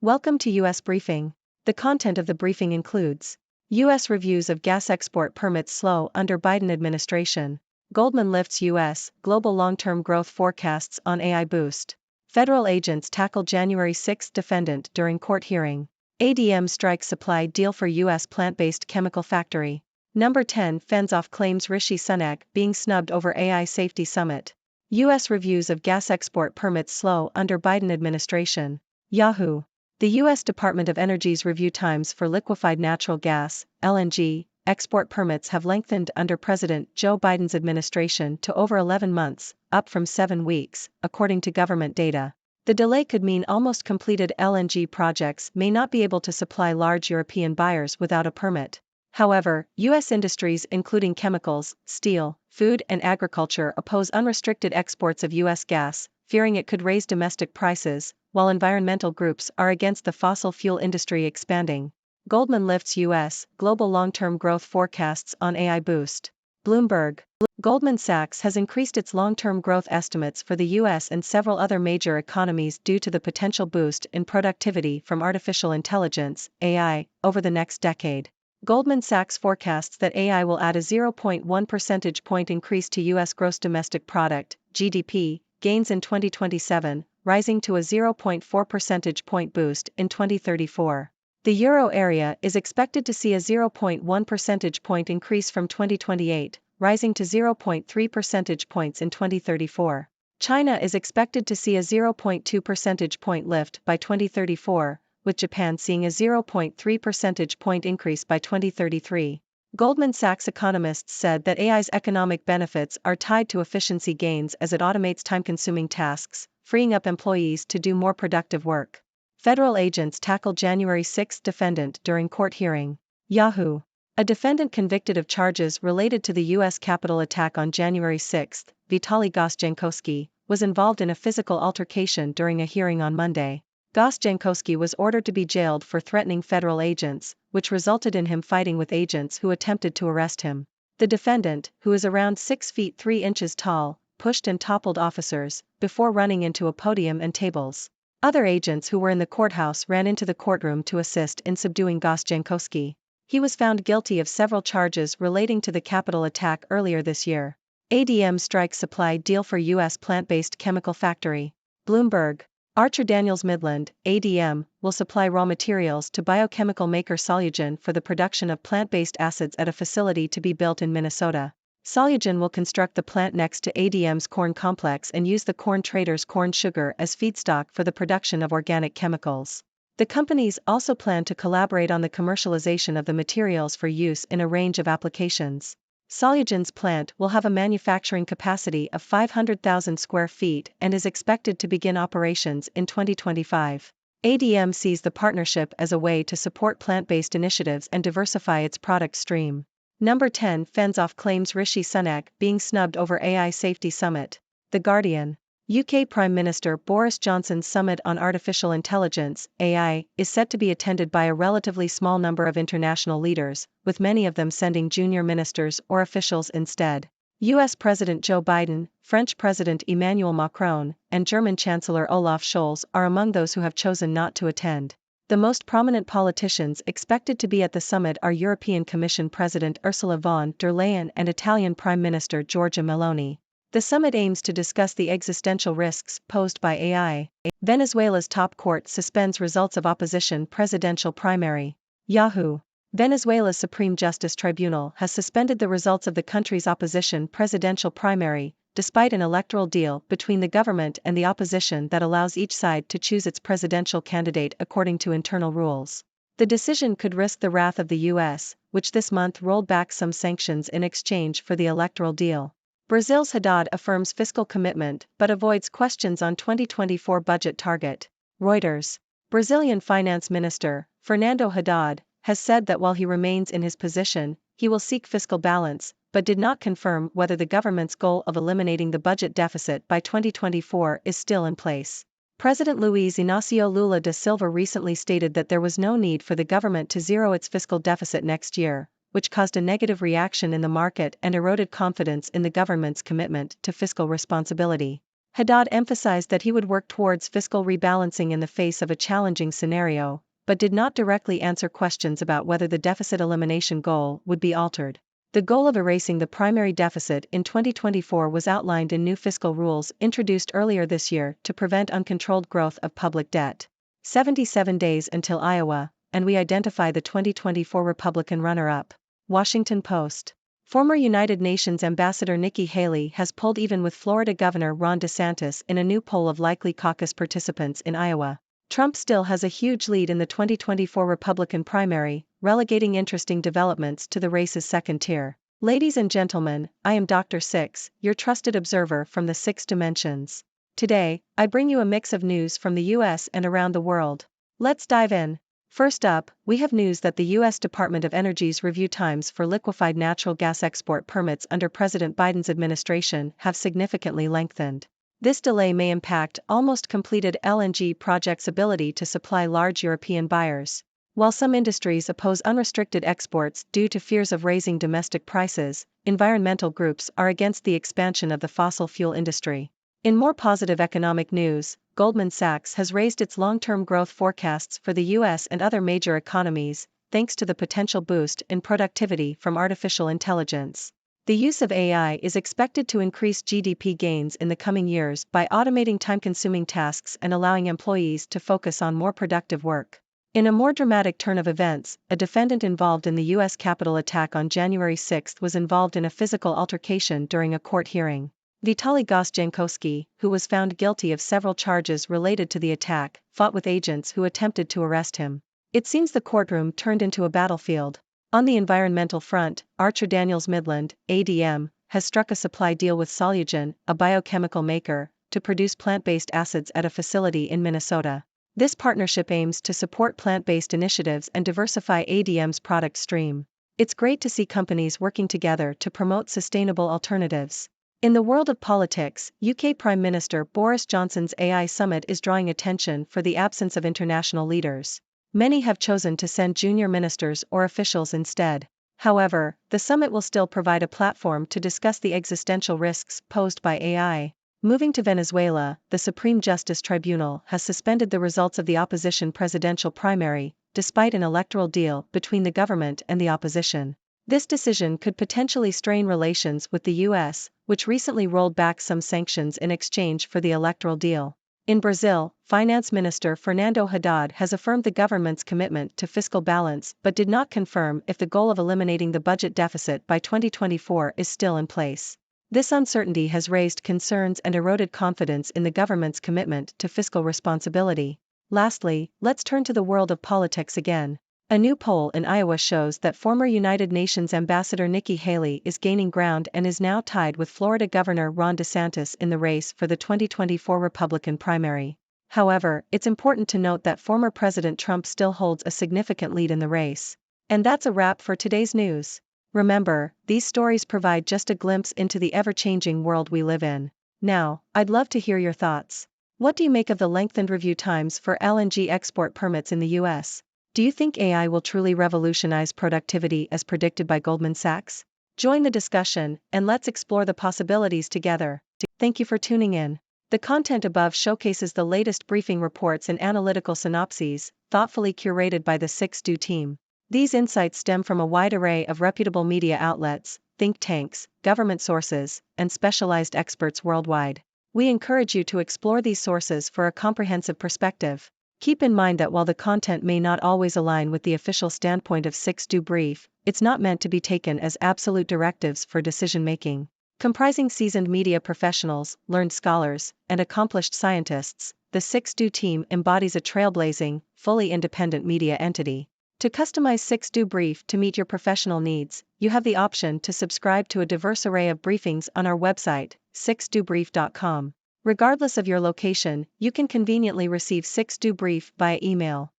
Welcome to U.S. Briefing. The content of the briefing includes U.S. reviews of gas export permits slow under Biden administration, Goldman Lifts US, global long-term growth forecasts on AI boost, federal agents tackle January 6 defendant during court hearing, ADM strikes supply deal for U.S. plant-based chemical factory, Number 10 fends off claims Rishi Sunak being snubbed over AI safety summit, U.S. reviews of gas export permits slow under Biden administration, Yahoo! The U.S. Department of Energy's review times for liquefied natural gas, LNG, export permits have lengthened under President Joe Biden's administration to over 11 months, up from 7 weeks, according to government data. The delay could mean almost completed LNG projects may not be able to supply large European buyers without a permit. However, U.S. industries including chemicals, steel, food and agriculture oppose unrestricted exports of U.S. gas, fearing it could raise domestic prices, while environmental groups are against the fossil fuel industry expanding. Goldman Lifts US, global long-term growth forecasts on AI boost. Bloomberg. Goldman Sachs has increased its long-term growth estimates for the US and several other major economies due to the potential boost in productivity from artificial intelligence, AI, over the next decade. Goldman Sachs forecasts that AI will add a 0.1 percentage point increase to U.S. gross domestic product, GDP, gains in 2027, rising to a 0.4 percentage point boost in 2034. The euro area is expected to see a 0.1 percentage point increase from 2028, rising to 0.3 percentage points in 2034. China is expected to see a 0.2 percentage point lift by 2034, with Japan seeing a 0.3 percentage point increase by 2033. Goldman Sachs economists said that AI's economic benefits are tied to efficiency gains as it automates time-consuming tasks, freeing up employees to do more productive work. Federal agents tackle January 6 defendant during court hearing. Yahoo! A defendant convicted of charges related to the U.S. Capitol attack on January 6, Vitaly Gostyankowski, was involved in a physical altercation during a hearing on Monday. Gostyankowski was ordered to be jailed for threatening federal agents, which resulted in him fighting with agents who attempted to arrest him. The defendant, who is around 6 feet 3 inches tall, pushed and toppled officers, before running into a podium and tables. Other agents who were in the courthouse ran into the courtroom to assist in subduing Gostyankowski. He was found guilty of several charges relating to the Capitol attack earlier this year. ADM strikes supply deal for U.S. plant-based chemical factory. Bloomberg. Archer Daniels Midland, ADM, will supply raw materials to biochemical maker Solugen for the production of plant-based acids at a facility to be built in Minnesota. Solugen will construct the plant next to ADM's corn complex and use the corn trader's corn sugar as feedstock for the production of organic chemicals. The companies also plan to collaborate on the commercialization of the materials for use in a range of applications. Solugen's plant will have a manufacturing capacity of 500,000 square feet and is expected to begin operations in 2025. ADM sees the partnership as a way to support plant-based initiatives and diversify its product stream. Number 10 fends off claims Rishi Sunak being snubbed over AI safety summit. The Guardian. UK Prime Minister Boris Johnson's summit on artificial intelligence, AI, is set to be attended by a relatively small number of international leaders, with many of them sending junior ministers or officials instead. US President Joe Biden, French President Emmanuel Macron, and German Chancellor Olaf Scholz are among those who have chosen not to attend. The most prominent politicians expected to be at the summit are European Commission President Ursula von der Leyen and Italian Prime Minister Giorgia Meloni. The summit aims to discuss the existential risks posed by AI. Venezuela's top court suspends results of opposition presidential primary. Yahoo! Venezuela's Supreme Justice Tribunal has suspended the results of the country's opposition presidential primary, despite an electoral deal between the government and the opposition that allows each side to choose its presidential candidate according to internal rules. The decision could risk the wrath of the U.S., which this month rolled back some sanctions in exchange for the electoral deal. Brazil's Haddad affirms fiscal commitment but avoids questions on 2024 budget target. Reuters. Brazilian Finance Minister, Fernando Haddad, has said that while he remains in his position, he will seek fiscal balance, but did not confirm whether the government's goal of eliminating the budget deficit by 2024 is still in place. President Luiz Inácio Lula da Silva recently stated that there was no need for the government to zero its fiscal deficit next year, which caused a negative reaction in the market and eroded confidence in the government's commitment to fiscal responsibility. Haddad emphasized that he would work towards fiscal rebalancing in the face of a challenging scenario, but did not directly answer questions about whether the deficit elimination goal would be altered. The goal of erasing the primary deficit in 2024 was outlined in new fiscal rules introduced earlier this year to prevent uncontrolled growth of public debt. 77 days until Iowa, and we identify the 2024 Republican runner-up. Washington Post. Former United Nations Ambassador Nikki Haley has pulled even with Florida Governor Ron DeSantis in a new poll of likely caucus participants in Iowa. Trump still has a huge lead in the 2024 Republican primary, relegating interesting developments to the race's second tier. Ladies and gentlemen, I am Dr. Six, your trusted observer from the Six Dimensions. Today, I bring you a mix of news from the US and around the world. Let's dive in. First up, we have news that the U.S. Department of Energy's review times for liquefied natural gas export permits under President Biden's administration have significantly lengthened. This delay may impact almost completed LNG projects' ability to supply large European buyers. While some industries oppose unrestricted exports due to fears of raising domestic prices, environmental groups are against the expansion of the fossil fuel industry. In more positive economic news, Goldman Sachs has raised its long-term growth forecasts for the U.S. and other major economies, thanks to the potential boost in productivity from artificial intelligence. The use of AI is expected to increase GDP gains in the coming years by automating time-consuming tasks and allowing employees to focus on more productive work. In a more dramatic turn of events, a defendant involved in the U.S. Capitol attack on January 6 was involved in a physical altercation during a court hearing. Vitaly Gostyankovsky, who was found guilty of several charges related to the attack, fought with agents who attempted to arrest him. It seems the courtroom turned into a battlefield. On the environmental front, Archer Daniels Midland, ADM, has struck a supply deal with Solugen, a biochemical maker, to produce plant-based acids at a facility in Minnesota. This partnership aims to support plant-based initiatives and diversify ADM's product stream. It's great to see companies working together to promote sustainable alternatives. In the world of politics, UK Prime Minister Boris Johnson's AI summit is drawing attention for the absence of international leaders. Many have chosen to send junior ministers or officials instead. However, the summit will still provide a platform to discuss the existential risks posed by AI. Moving to Venezuela, the Supreme Justice Tribunal has suspended the results of the opposition presidential primary, despite an electoral deal between the government and the opposition. This decision could potentially strain relations with the U.S., which recently rolled back some sanctions in exchange for the electoral deal. In Brazil, Finance Minister Fernando Haddad has affirmed the government's commitment to fiscal balance but did not confirm if the goal of eliminating the budget deficit by 2024 is still in place. This uncertainty has raised concerns and eroded confidence in the government's commitment to fiscal responsibility. Lastly, let's turn to the world of politics again. A new poll in Iowa shows that former United Nations Ambassador Nikki Haley is gaining ground and is now tied with Florida Governor Ron DeSantis in the race for the 2024 Republican primary. However, it's important to note that former President Trump still holds a significant lead in the race. And that's a wrap for today's news. Remember, these stories provide just a glimpse into the ever-changing world we live in. Now, I'd love to hear your thoughts. What do you make of the lengthened review times for LNG export permits in the U.S.? Do you think AI will truly revolutionize productivity as predicted by Goldman Sachs? Join the discussion, and let's explore the possibilities together. Thank you for tuning in. The content above showcases the latest briefing reports and analytical synopses, thoughtfully curated by the 6Do team. These insights stem from a wide array of reputable media outlets, think tanks, government sources, and specialized experts worldwide. We encourage you to explore these sources for a comprehensive perspective. Keep in mind that while the content may not always align with the official standpoint of 6Do Brief, it's not meant to be taken as absolute directives for decision-making. Comprising seasoned media professionals, learned scholars, and accomplished scientists, the 6Do team embodies a trailblazing, fully independent media entity. To customize 6Do Brief to meet your professional needs, you have the option to subscribe to a diverse array of briefings on our website, 6dobrief.com. Regardless of your location, you can conveniently receive 6Do Brief via email.